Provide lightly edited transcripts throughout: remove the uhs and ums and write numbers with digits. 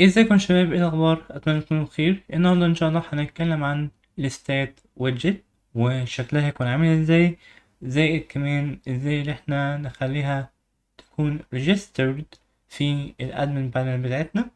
ازيكم شباب، ايه الاخبار؟ اتمنى تكونوا بخير. النهارده ان شاء الله هنتكلم عن الستات ويدجت وشكلها هيكون عامل ازاي، زائد كمان ازاي اللي احنا نخليها تكون registered في الادمن بانل بتاعتنا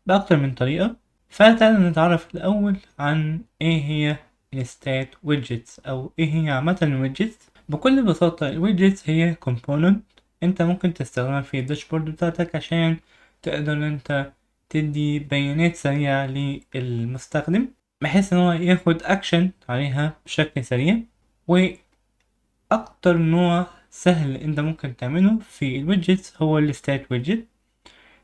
باكتر من طريقه. فتعالوا نتعرف الاول عن ايه هي الستات ويدجتس او ايه هي عامه الويدجتس. بكل بساطه الويدجتس هي component انت ممكن تستخدمها في الداشبورد بتاعتك عشان تقدر انت تدي بيانات سريعة للمستخدم بحيث ان هو ياخد اكشن عليها بشكل سريع. واكتر نوع سهل انت ممكن تعمله في الويدجتس هو الستات ويدجت،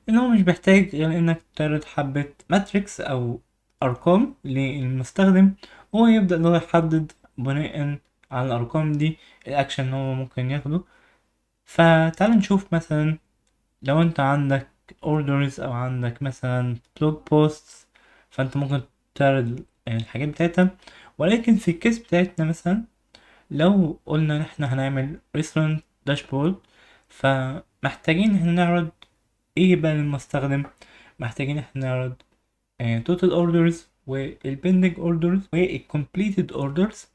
ان هو مش بيحتاج غير انك تعرض حبة ماتريكس او ارقام للمستخدم، وهو يبدأ ان هو يحدد بناء على الارقام دي الاكشن اللي هو ممكن ياخده. فتعال نشوف مثلا لو انت عندك اوردرز او عندك مثلا بلوج بوستس، فانت ممكن تعرض الحاجات بتاعتها. ولكن في الكيس بتاعتنا مثلا لو قلنا ان احنا هنعمل ريستورانت داشبورد، فمحتاجين ان احنا نعرض ايه بقى للمستخدم. محتاجين احنا نعرض توتال اوردرز والبندنج اوردرز والكومبليتد اوردرز.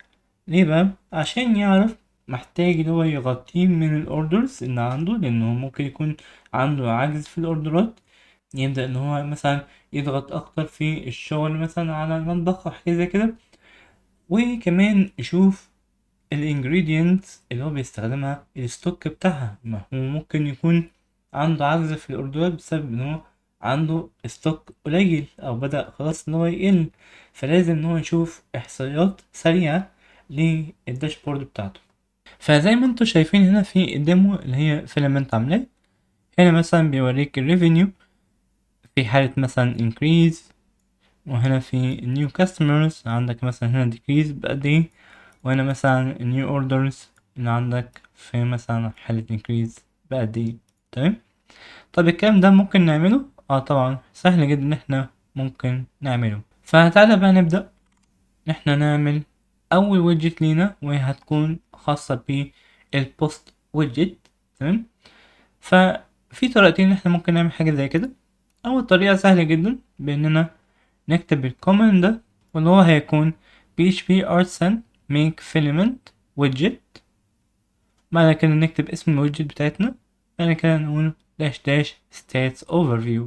ليه بقى؟ عشان يعرف محتاج ان هو يغطيه من الاوردرز اللي عنده، لانه ممكن يكون عنده عجز في الاوردرات. يبدأ ان هو مثلا يضغط اكتر في الشغل مثلا على المطبخ او حاجة زي كده. وكمان يشوف الانجريدينتس اللي هو بيستخدمها، الستوك بتاعها، ما هو ممكن يكون جه عجز في الاوردرات بسبب ان هو عنده ستوك قليل او بدأ خلاص ان هو يقل. فلازم ان هو يشوف احصائيات سريعة للداشبورد بتاعته. فزي ما انتوا شايفين هنا في الديمو اللي هي فيلامنت عاملاه، هنا مثلا بيوريك الريفينيو في حالة مثلا increase، وهنا في new customers عندك مثلا هنا decrease بقد ايه، وهنا مثلا new orders اللي عندك في مثلا حالة increase بقد ايه. تمام. طب الكلام ده ممكن نعمله؟ اه طبعا سهل جدا ان احنا ممكن نعمله. فتعالى بقى نبدأ ان احنا نعمل اول ويدجت لينا، وهي هتكون خاصة بالبوست ويدجت. تمام. ففي طريقتين ان احنا ممكن نعمل حاجة زي كده. اول طريقة سهلة جدا باننا نكتب الكوماند ده، واللي هو هيكون php artisan make filament widget. بعد كده نكتب اسم الويدجت بتاعتنا، بعد كده نقول dash dash stats overview.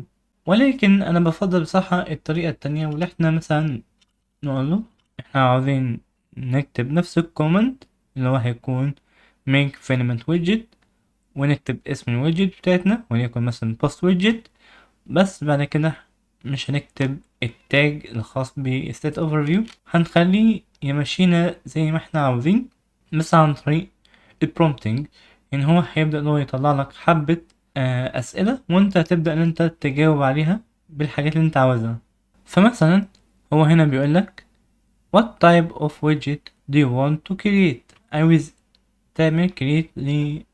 ولكن انا بفضل بصراحة الطريقة التانية، واللي احنا مثلا نقول له احنا عاوزين نكتب نفس الكوماند اللي هو هيكون make filament widget، ونكتب اسم الويدجت بتاعتنا وليكن مثلا post widget. بس بعد كده مش هنكتب التاج الخاص ب state overview، هنخليه يمشينا زي ما احنا عاوزين، بس عن طريق البرومبتنج. يعني هو هيبدأ ان هو يطلع لك حبة أسئلة، وانت هتبدأ ان انت تجاوب عليها بالحاجات اللي انت عاوزها. فمثلا هو هنا بيقول لك what type of widget do you want to create. عاوز تعمل create لأي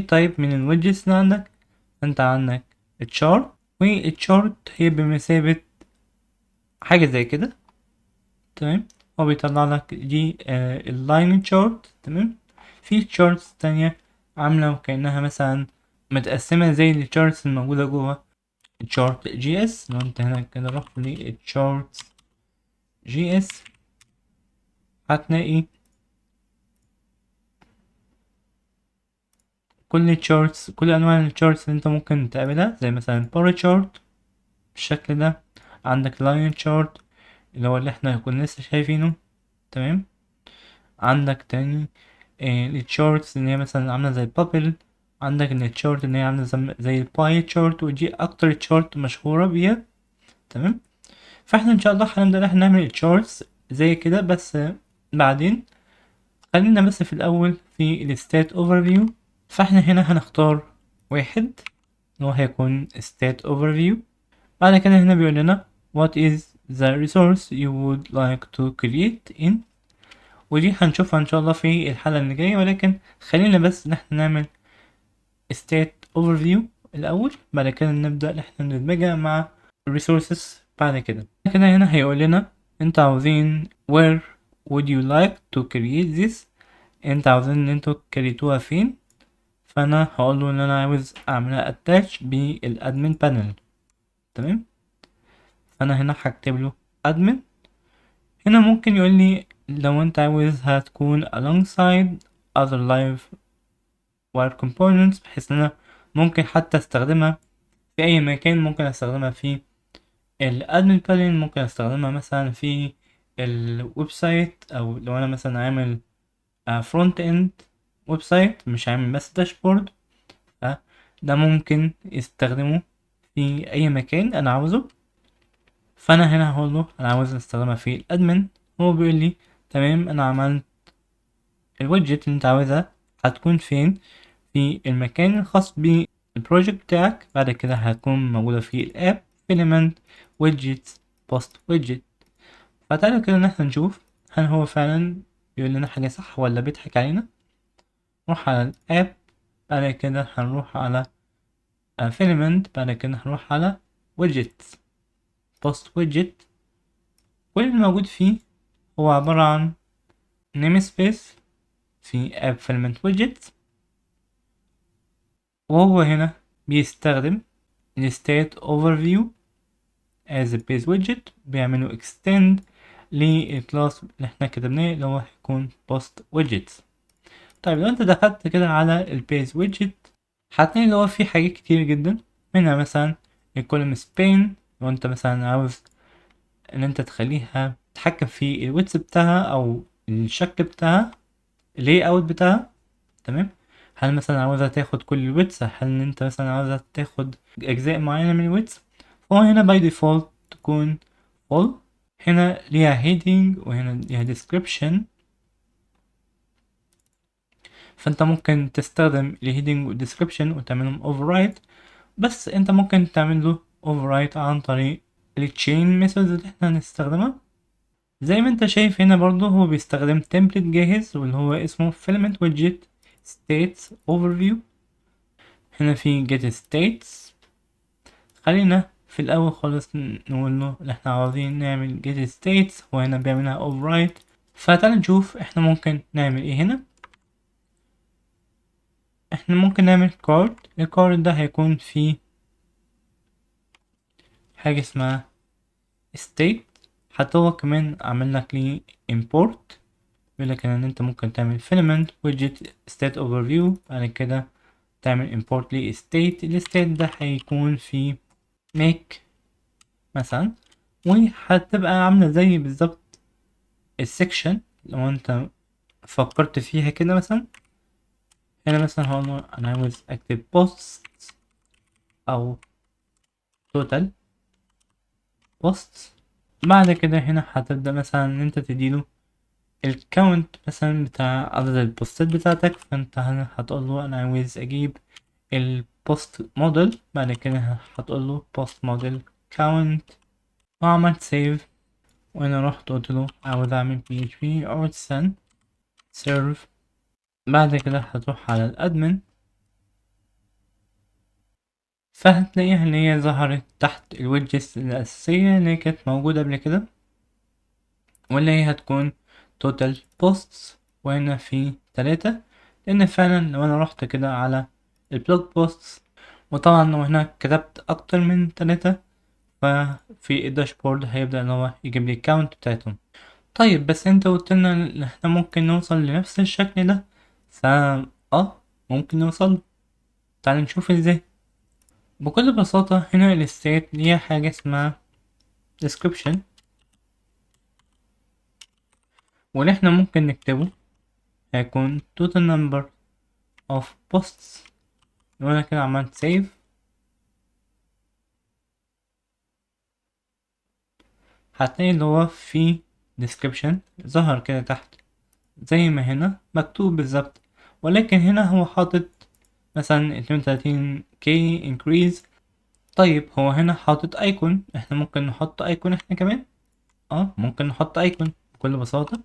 type من الويدجتس اللي عندك. انت عندك الشارت، والشارت هي بمثابة حاجة زي كده. تمام. هو بيطلع لك دي اللاين تشارت. تمام. في تشارتس تانية عاملة وكأنها مثلا متقسمة زي التشارتس الموجودة جوه الشارت جي اس. لو انت هنا كده رحت للتشارت جي اس هتلاقي كل التشارتس، كل انواع التشارتس اللي انت ممكن تقابلها، زي مثلا بار تشارت بالشكل ده. عندك لاين تشارت اللي هو اللي احنا كنا لسه شايفينه. تمام. عندك تاني التشارتس اللي هي مثلا عاملة زي بابل. عندك ان التشارت اللي هي عاملة زي الباي تشارت، ودي اكتر تشارت مشهورة بيها. تمام. فاحنا ان شاء الله هنبدأ ان احنا نعمل تشارتس زي كده، بس بعدين خلينا بس في الاول في الستات اوفر. فاحنا هنا هنختار واحد اللي هو هيكون state overview. بعد كده هنا بيقول لنا what is the resource you would like to create in، ودي هنشوفها ان شاء الله في الحلقة اللي جاية. ولكن خلينا بس ان احنا نعمل state overview الاول، بعد كده نبدأ ان احنا ندمجها مع resources بعد كده. هنا هيقول لنا انت عاوزين where would you like to create this، انت عاوزين ان انتوا كريتوها فين. فانا هقول له ان انا عاوز اعملها اتاتش بالادمن بانل. تمام. فانا هنا هكتب له admin. هنا ممكن يقول لي لو انت عاوزها تكون alongside other live wire components، بحيث ان انا ممكن حتى استخدمها في اي مكان. ممكن استخدمها في الادمن بانل، ممكن استخدمها مثلا في الويب سايت، او لو انا مثلا عامل فرونت اند ويب سايت مش عامل بس داشبورد، ده ممكن يستخدمه في اي مكان انا عاوزه. فانا هنا هقول له انا عاوز استخدمها في الادمن، هو بيقول لي تمام انا عملت الويدجت اللي انت عاوزها هتكون فين، في المكان الخاص بالبروجكت بتاعك. بعد كده هتكون موجودة في الاب element widgets post widget. فتعالى كده ان احنا نشوف هل هو فعلا بيقول لنا حاجة صح ولا بيضحك علينا. نروح على الاب، بعد كده هنروح على filament، بعد كده هنروح على widgets post widget. كل اللي موجود فيه هو عبارة عن namespace في app filament widget، وهو هنا بيستخدم ال state overview as a base widget، بيعملوا extend للكلاس اللي احنا كتبناه اللي هو هيكون post widgets. طيب لو انت دخلت كده على البيز widget هتلاقي اللي هو فيه حاجات كتير جدا، منها مثلا الكولوم سبين. لو انت مثلا عاوز ان انت تخليها تتحكم في الويدث بتاعها او الشكل بتاعها، اللاي اوت بتاعها. تمام. هل مثلا عاوزها تاخد كل الويدث، هل ان انت مثلا عاوزها تاخد اجزاء معينة من الويدث. فهو هنا باي ديفولت تكون full. هنا ليها heading وهنا ليها description، فانت ممكن تستخدم الهيدنج والديسكريبشن وتعملهم override. بس انت ممكن تعمل له override عن طريق التشين ميثودز اللي احنا هنستخدمها. زي ما انت شايف هنا برضو هو بيستخدم template جاهز واللي هو اسمه filament widget states overview. هنا في get states. خلينا في الاول خالص نقول له اللي احنا عاوزين نعمل get states، وهنا بيعملها override. فتعال نشوف احنا ممكن نعمل ايه هنا. احنا ممكن نعمل card. الكارد ده هيكون فيه حاجة اسمها state. حتى هو كمان عامل لك ليه import، بيقول لك ان انت ممكن تعمل filament widget state overview، بعد كده تعمل import ليه state. الstate ده هيكون في make مثلا، وهتبقى عاملة زي بالظبط السكشن. لو انت فكرت فيها كده مثلا، هنا مثلا هقول له انا عاوز اكتب posts او total posts. بعد كده هنا هتبدأ مثلا ان انت تديله الكاونت مثلا بتاع عدد البوستات بتاعتك. فانت هنا هتقول له انا عاوز اجيب البوست موديل، بعد كده هتقول له بوست موديل كاونت، وعملت سيف. وانا رحت قلت له عاوز اعمل PHP artisan serve. بعد كده هتروح على الادمن، فهتلاقيها ان هي ظهرت تحت الويدجز الاساسية اللي كانت موجودة قبل كده، واللي هي هتكون total posts. وهنا في 3، لان فعلا لو انا رحت كده على البلوج بوستس، وطبعا لو هنا كتبت اكتر من 3، ففي الداشبورد هيبدأ ان هو يجيب لي الكاونت بتاعتهم. طيب بس انت قلت لنا ان احنا ممكن نوصل لنفس الشكل ده. فا ممكن نوصل. تعال نشوف ازاي. بكل بساطة هنا الستيت ليها حاجة اسمها description، واللي احنا ممكن نكتبه هيكون total number of posts. لو انا كده عملت save، هتلاقي اللي هو في description ظهر كده تحت زي ما هنا مكتوب بالظبط، ولكن هنا هو حاطط مثلا 32k increase. طيب هو هنا حاطط ايكون، احنا ممكن نحط ايكون احنا كمان. ممكن نحط ايكون بكل بساطة.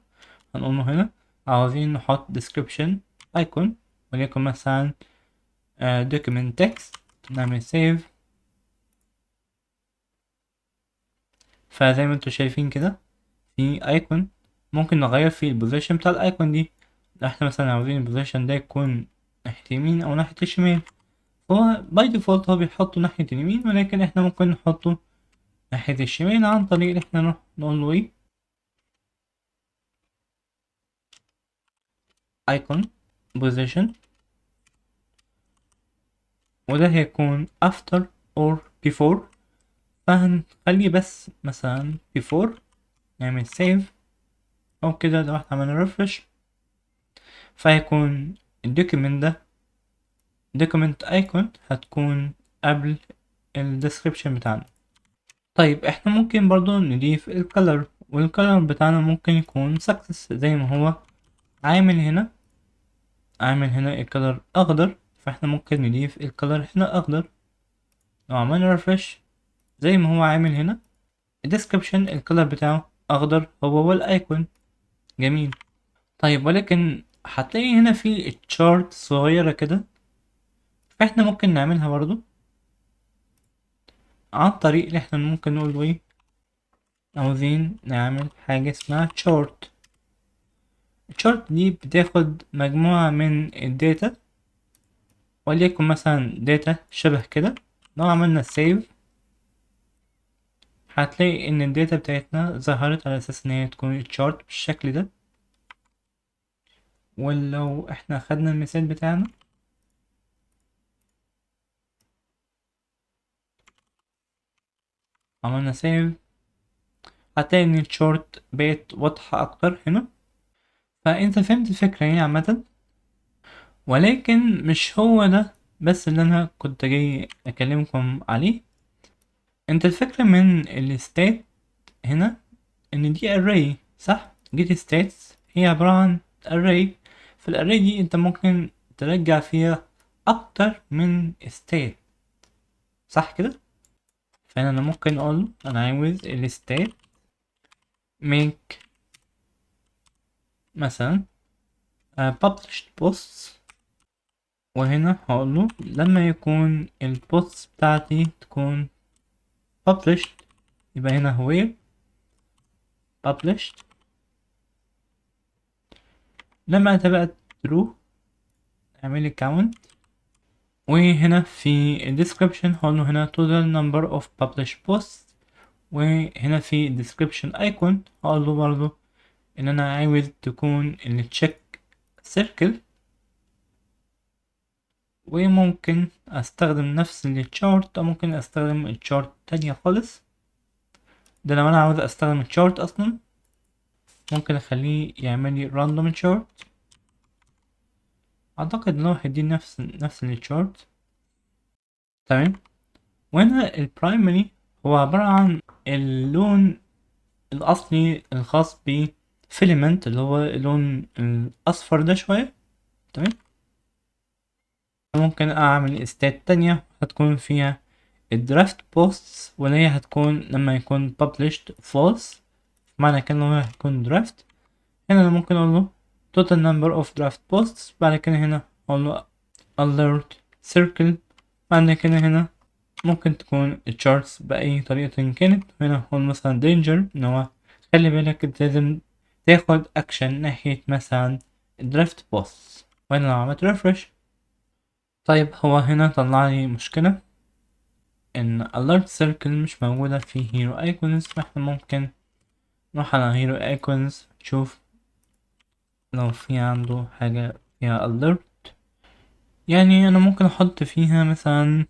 هنقول له هنا عاوزين نحط description icon، وليكن مثلا document text. نعمل save. فزي ما انتوا شايفين كده في ايكون، ممكن نغير في البوزيشن بتاع الايكون دي. لو احنا مثلا عاوزين البوزيشن ده يكون ناحية اليمين او ناحية الشمال، فهو باي ديفولت هو بيحطه ناحية اليمين، ولكن احنا ممكن نحطه ناحية الشمال عن طريق ان احنا نقول له ايه icon position، وده هيكون after or before. فهنخليه بس مثلا before، نعمل save او كده. لو احنا عملنا refresh فهيكون الدوكيمنت ده document icon هتكون قبل ال description بتاعنا. طيب احنا ممكن برضو نضيف الكالر، والكالر بتاعنا ممكن يكون success زي ما هو عامل هنا الكالر اخضر، فاحنا ممكن نضيف الكالر هنا اخضر. لو عملنا refresh زي ما هو عامل هنا الديسكريبشن الكالر بتاعه اخضر هو والايكون. جميل. طيب ولكن هتلاقي هنا في تشارت صغيرة كده، فاحنا ممكن نعملها برضو عن طريق اللي احنا ممكن نقول له ايه، عاوزين نعمل حاجة اسمها chart. الشارت دي بتاخد مجموعة من الداتا، وليكن مثلا داتا شبه كده. لو عملنا سيف هتلاقي ان الداتا بتاعتنا ظهرت على اساس ان هي تكون الشارت بالشكل ده. ولو احنا خدنا المثال بتاعنا عملنا سيف هتلاقي ان الشارت بقت واضحة اكتر هنا. فانت فهمت الفكرة يعني عامة، ولكن مش هو ده بس اللي انا كنت جاي اكلمكم عليه. انت الفكرة من الستات هنا ان دي array، صح؟ get states هي عبارة عن array. في الاري دي انت ممكن ترجع فيها اكتر من state، صح كده؟ فانا ممكن اقول انا عاوز الستات make مثلا published posts، وهنا هقول له لما يكون البوست بتاعتي تكون published يبقى هنا هو published. لما تبقى true اعمل count، وهنا في description هقول له هنا total number of published posts، وهنا في description icon هقول له برضو ان انا عاوز تكون التشيك سيركل. وممكن استخدم نفس التشارت او ممكن استخدم التشارت تانية خالص. ده لو انا عاوز استخدم التشارت اصلا ممكن اخليه يعمل لي random chart. اعتقد ان هو هيديني نفس التشارت. تمام. وهنا البرايمري هو عبارة عن اللون الأصلي الخاص بفيلمنت اللي هو اللون الأصفر ده شوية. تمام. ممكن أعمل استات تانية هتكون فيها الدرافت بوستس، واللي هي هتكون لما يكون published false، معنى كده إن هو هيكون draft. هنا أنا ممكن أقول له total number of draft posts، بعد كده هنا أقول له alert circle، بعد كده هنا ممكن تكون الشارتس بأي طريقة كانت. هنا هو مثلا danger ان هو خلي بالك انت لازم تاخد اكشن ناحية مثلا الدرافت بوست. وانا لو عملت ريفرش طيب هو هنا طلع لي مشكلة ان alert circle مش موجودة في hero icons. فاحنا ممكن نروح على hero icons نشوف لو في عنده حاجة فيها alert. يعني انا ممكن احط فيها مثلا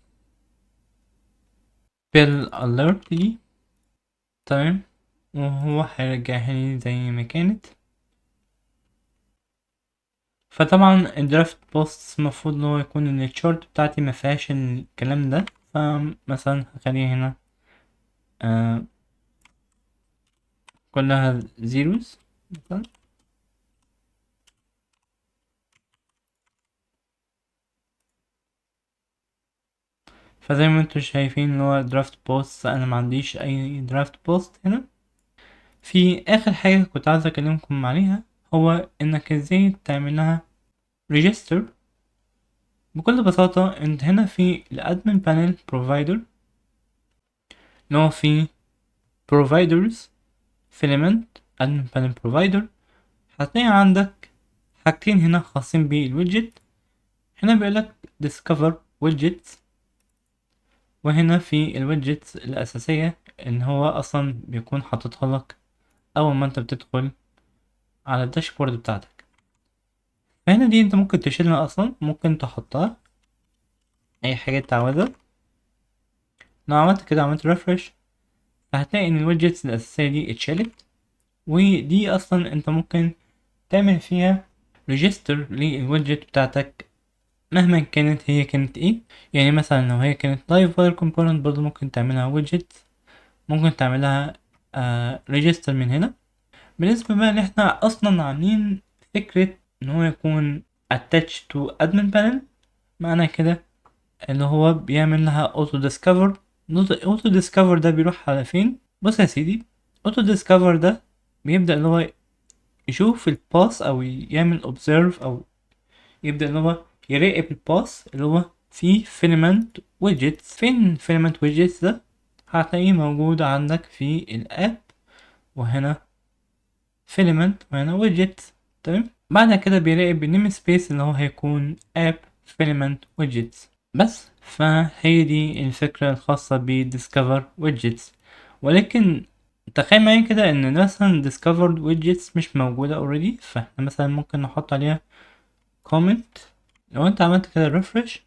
bill alert دي. تمام. وهو هيرجعها لي زي ما كانت. فطبعا الدرافت بوست المفروض ان هو يكون ان الشورت بتاعتي ما فيهاش الكلام ده. فمثلا هخليها هنا آه كلها زيروز مثلا. فزي ما انتم شايفين اللي هو درافت بوست انا ما عنديش اي درافت بوست هنا. في اخر حاجة كنت عايز اكلمكم عليها هو انك ازاي تعملها ريجستر. بكل بساطة انت هنا في الادمن بانل بروفايدر اللي هو في providers filament admin panel provider. هتلاقي عندك حاجتين هنا خاصين بالويدجت. هنا بيقولك discover widgets. وهنا في الويدجتس الأساسية إن هو أصلا بيكون حاططها لك أول ما أنت بتدخل على الداشبورد بتاعتك. فهنا دي أنت ممكن تشيلها أصلا، ممكن تحطها أي حاجة أنت عاوزها. لو عملت كده عملت ريفرش فهتلاقي إن الويدجتس الأساسية دي اتشالت، ودي أصلا أنت ممكن تعمل فيها ريجستر للويدجت بتاعتك مهما كانت هي كانت ايه. يعني مثلا لو هي كانت لايف واير كومبوننت برضو ممكن تعملها ويدجت، ممكن تعملها ريجستر من هنا. بالنسبة بقى اللي احنا اصلا عاملين فكرة ان هو يكون attached to admin panel، معنى كده اللي هو بيعمل لها auto discover. auto discover ده بيروح على فين؟ بص يا سيدي، auto discover ده بيبدأ اللي هو يشوف الباس او يعمل observe او يبدأ ان هو يراقب الباس اللي هو فيه فيلمنت ويدجتس. فين فيلمنت ويدجتس ده؟ هتلاقيه موجود عندك في الاب، وهنا فيلمنت وهنا ويدجت. تمام، بعد كده بيراقب النيم سبيس اللي هو هيكون اب فيلمنت ويدجتس بس. فهي دي الفكرة الخاصة بديسكفر ويدجتس. ولكن تخيل معايا كده ان مثلا discovered widgets مش موجودة already، فاحنا مثلا ممكن نحط عليها comment. لو انت عملت كده ريفرش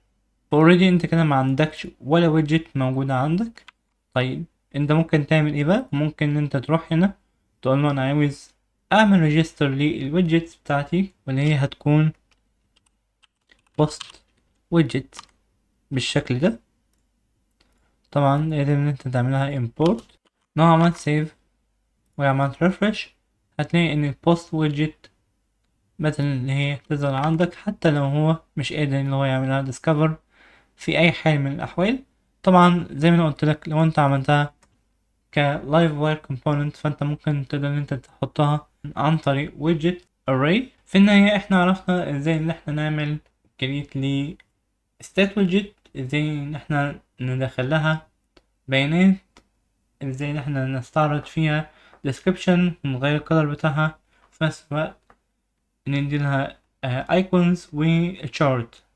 already انت كده ما عندكش ولا ويدجت موجودة عندك. طيب انت ممكن تعمل ايه بقى؟ ممكن انت تروح هنا تقول له انا عاوز اعمل ريجستر للويدجتس بتاعتي، واللي هي هتكون post widget بالشكل ده. طبعا لازم ان انت تعملها import. لو عملت save وعملت ريفرش هتلاقي ان البوست ويدجت مثلا اللي هي تظهر عندك حتى لو هو مش قادر ان هو يعملها discover في اي حال من الاحوال. طبعا زي ما انا قلت لك لو انت عملتها كلايف واير كومبوننت فانت ممكن تقدر ان انت تحطها عن طريق widget array. في النهاية احنا عرفنا ازاي ان احنا نعمل create ل state widget، ازاي ان احنا ندخل لها بيانات، ازاي ان احنا نستعرض فيها description ونغير الكلر بتاعها، في نفس الوقت ندي لها icons و chart.